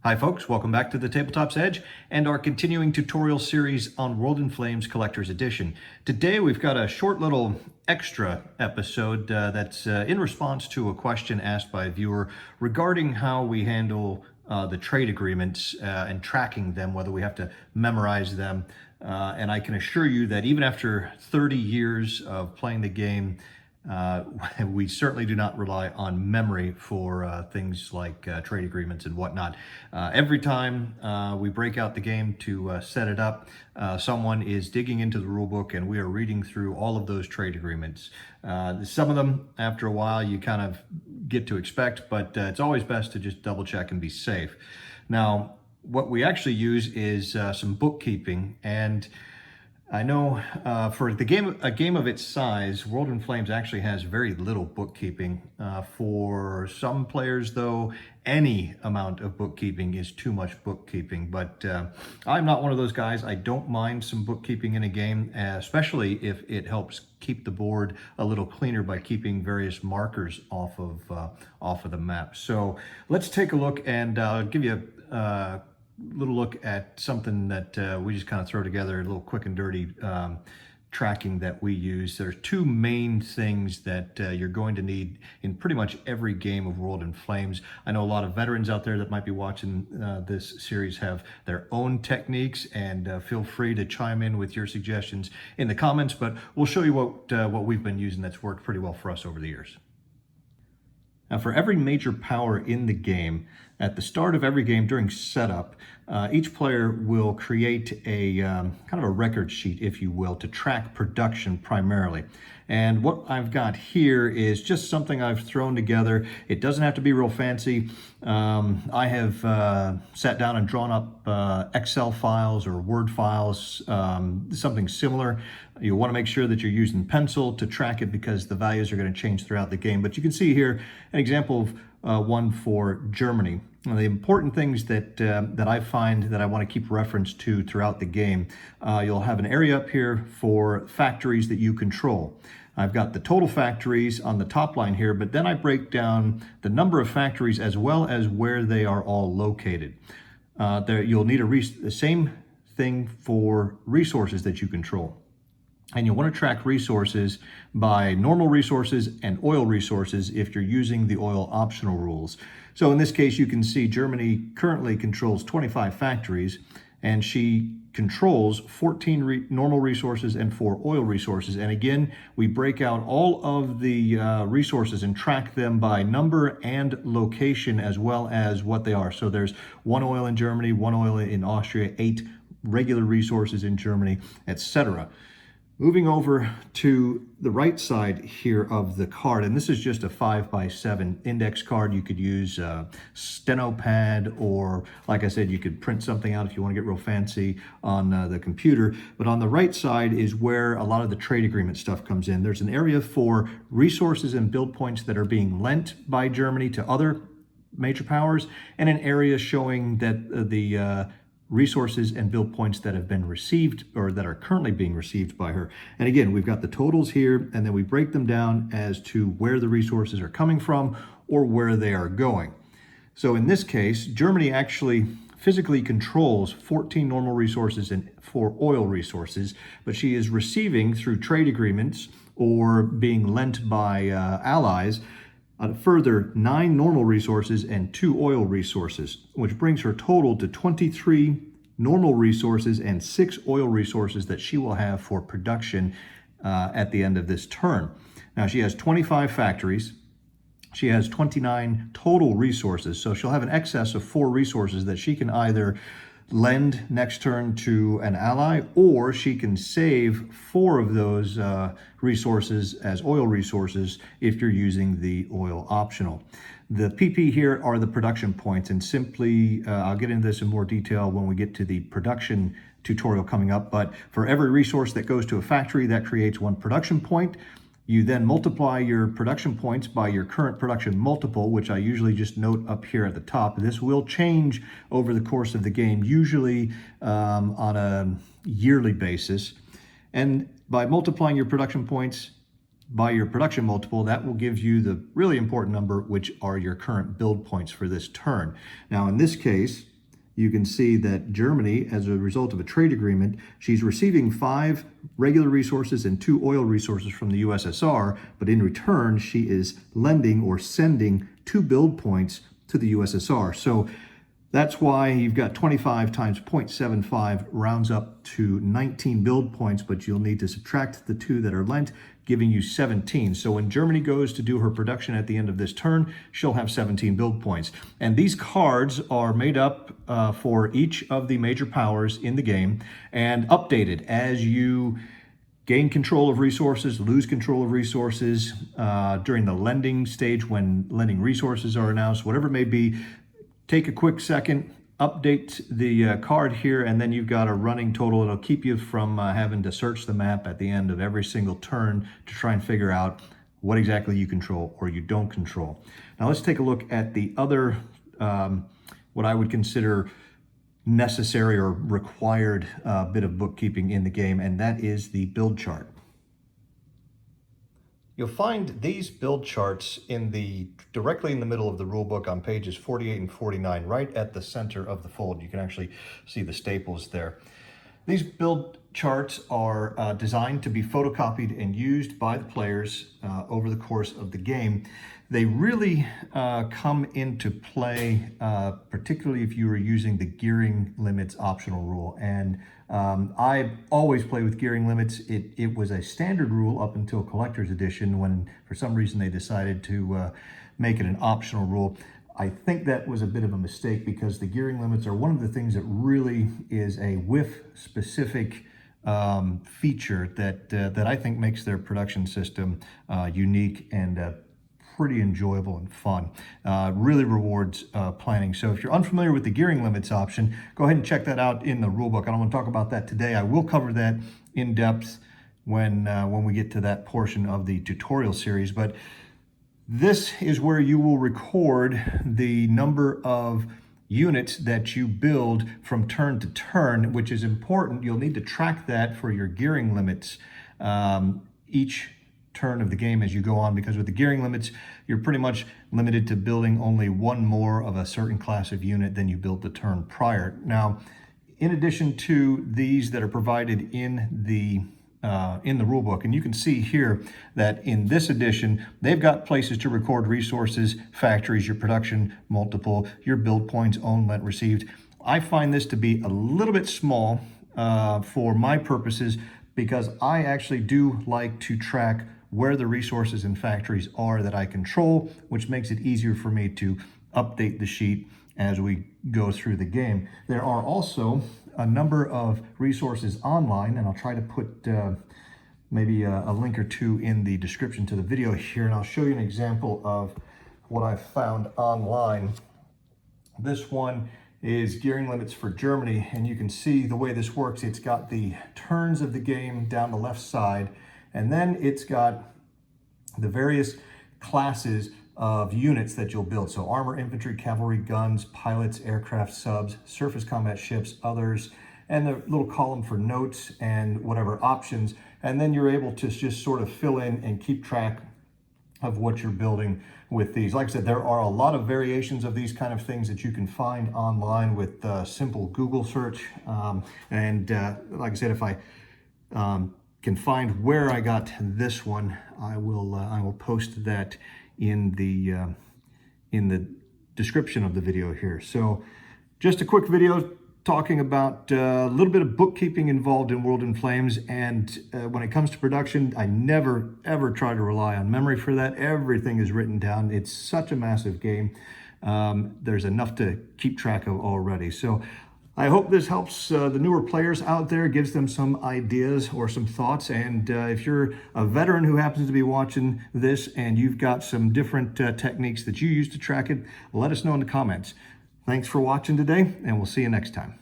Hi folks, welcome back to the Tabletop's Edge and our continuing tutorial series on World in Flames Collector's Edition. Today we've got a short little extra episode that's in response to a question asked by a viewer regarding how we handle the trade agreements and tracking them, whether we have to memorize them. And I can assure you that even after 30 years of playing the game, we certainly do not rely on memory for things like trade agreements and whatnot. Every time we break out the game to set it up, someone is digging into the rulebook and we are reading through all of those trade agreements. Some of them, after a while, you kind of get to expect, but it's always best to just double check and be safe. Now, what we actually use is some bookkeeping, and I know for a game of its size, World in Flames actually has very little bookkeeping. For some players, though, any amount of bookkeeping is too much bookkeeping. But I'm not one of those guys. I don't mind some bookkeeping in a game, especially if it helps keep the board a little cleaner by keeping various markers off of the map. So let's take a look and give you a little look at something that we just kind of throw together, a little quick and dirty tracking that we use. There's two main things that you're going to need in pretty much every game of World in Flames. I know a lot of veterans out there that might be watching this series have their own techniques, and feel free to chime in with your suggestions in the comments, but we'll show you what we've been using that's worked pretty well for us over the years. Now, for every major power in the game, at the start of every game during setup, each player will create a kind of a record sheet, if you will, to track production primarily. And what I've got here is just something I've thrown together. It doesn't have to be real fancy. I have sat down and drawn up Excel files or Word files, something similar. You want to make sure that you're using pencil to track it because the values are going to change throughout the game. But you can see here an example of one for Germany. Now, the important things that I find that I want to keep reference to throughout the game, you'll have an area up here for factories that you control. I've got the total factories on the top line here, but then I break down the number of factories as well as where they are all located. You'll need the same thing for resources that you control. And you'll want to track resources by normal resources and oil resources if you're using the oil optional rules. So in this case, you can see Germany currently controls 25 factories, and she controls 14 normal resources and 4 oil resources. And again, we break out all of the resources and track them by number and location as well as what they are. So there's 1 oil in Germany, 1 oil in Austria, 8 regular resources in Germany, etc. Moving over to the right side here of the card, and this is just a 5x7 index card. You could use a steno pad, or like I said, you could print something out if you want to get real fancy on the computer. But on the right side is where a lot of the trade agreement stuff comes in. There's an area for resources and build points that are being lent by Germany to other major powers, and an area showing that the resources and build points that have been received or that are currently being received by her. And again, we've got the totals here, and then we break them down as to where the resources are coming from or where they are going. So in this case, Germany actually physically controls 14 normal resources and 4 oil resources, but she is receiving through trade agreements or being lent by allies a further 9 normal resources and 2 oil resources, which brings her total to 23 normal resources and 6 oil resources that she will have for production at the end of this turn. Now, she has 25 factories. She has 29 total resources, so she'll have an excess of 4 resources that she can either lend next turn to an ally, or she can save 4 of those resources as oil resources if you're using the oil optional. The PP here are the production points, and simply, I'll get into this in more detail when we get to the production tutorial coming up, but for every resource that goes to a factory, that creates 1 production point. You then multiply your production points by your current production multiple, which I usually just note up here at the top. This will change over the course of the game, usually on a yearly basis. And by multiplying your production points by your production multiple, that will give you the really important number, which are your current build points for this turn. Now, in this case, you can see that Germany, as a result of a trade agreement, she's receiving 5 regular resources and 2 oil resources from the USSR, but in return, she is lending or sending 2 build points to the USSR. So that's why you've got 25 times 0.75 rounds up to 19 build points, but you'll need to subtract the 2 that are lent, giving you 17. So when Germany goes to do her production at the end of this turn, she'll have 17 build points. And these cards are made up for each of the major powers in the game and updated as you gain control of resources, lose control of resources during the lending stage when lending resources are announced, whatever it may be. Take a quick second, update the card here, and then you've got a running total. It'll keep you from having to search the map at the end of every single turn to try and figure out what exactly you control or you don't control. Now let's take a look at the other, what I would consider necessary or required bit of bookkeeping in the game, and that is the build chart. You'll find these build charts directly in the middle of the rule book on pages 48 and 49, right at the center of the fold. You can actually see the staples there. These build charts are designed to be photocopied and used by the players over the course of the game. They really come into play, particularly if you are using the gearing limits optional rule. And I always play with gearing limits. It was a standard rule up until Collector's Edition, when for some reason they decided to make it an optional rule. I think that was a bit of a mistake, because the gearing limits are one of the things that really is a whiff-specific feature that I think makes their production system unique and pretty enjoyable and fun. Really rewards planning. So if you're unfamiliar with the gearing limits option, go ahead and check that out in the rulebook. I don't want to talk about that today. I will cover that in depth when we get to that portion of the tutorial series. But this is where you will record the number of units that you build from turn to turn, which is important. You'll need to track that for your gearing limits each turn of the game as you go on, because with the gearing limits, you're pretty much limited to building only one more of a certain class of unit than you built the turn prior. Now, in addition to these that are provided in the rulebook, and you can see here that in this edition, they've got places to record resources, factories, your production multiple, your build points, owned, lent, received. I find this to be a little bit small for my purposes, because I actually do like to track where the resources and factories are that I control, which makes it easier for me to update the sheet as we go through the game. There are also a number of resources online, and I'll try to put maybe a link or two in the description to the video here, and I'll show you an example of what I've found online. This one is gearing limits for Germany, and you can see the way this works. It's got the turns of the game down the left side, and then it's got the various classes of units that you'll build. So armor, infantry, cavalry, guns, pilots, aircraft, subs, surface combat ships, others, and the little column for notes and whatever options. And then you're able to just sort of fill in and keep track of what you're building with these. Like I said, there are a lot of variations of these kind of things that you can find online with simple Google search. Like I said, if I can find where I got this one, I will post that in the description of the video here. So just a quick video talking about a little bit of bookkeeping involved in World in Flames. And when it comes to production, I never ever try to rely on memory for that. Everything is written down. It's such a massive game. There's enough to keep track of already. So I hope this helps the newer players out there, gives them some ideas or some thoughts. And if you're a veteran who happens to be watching this and you've got some different techniques that you use to track it, let us know in the comments. Thanks for watching today, and we'll see you next time.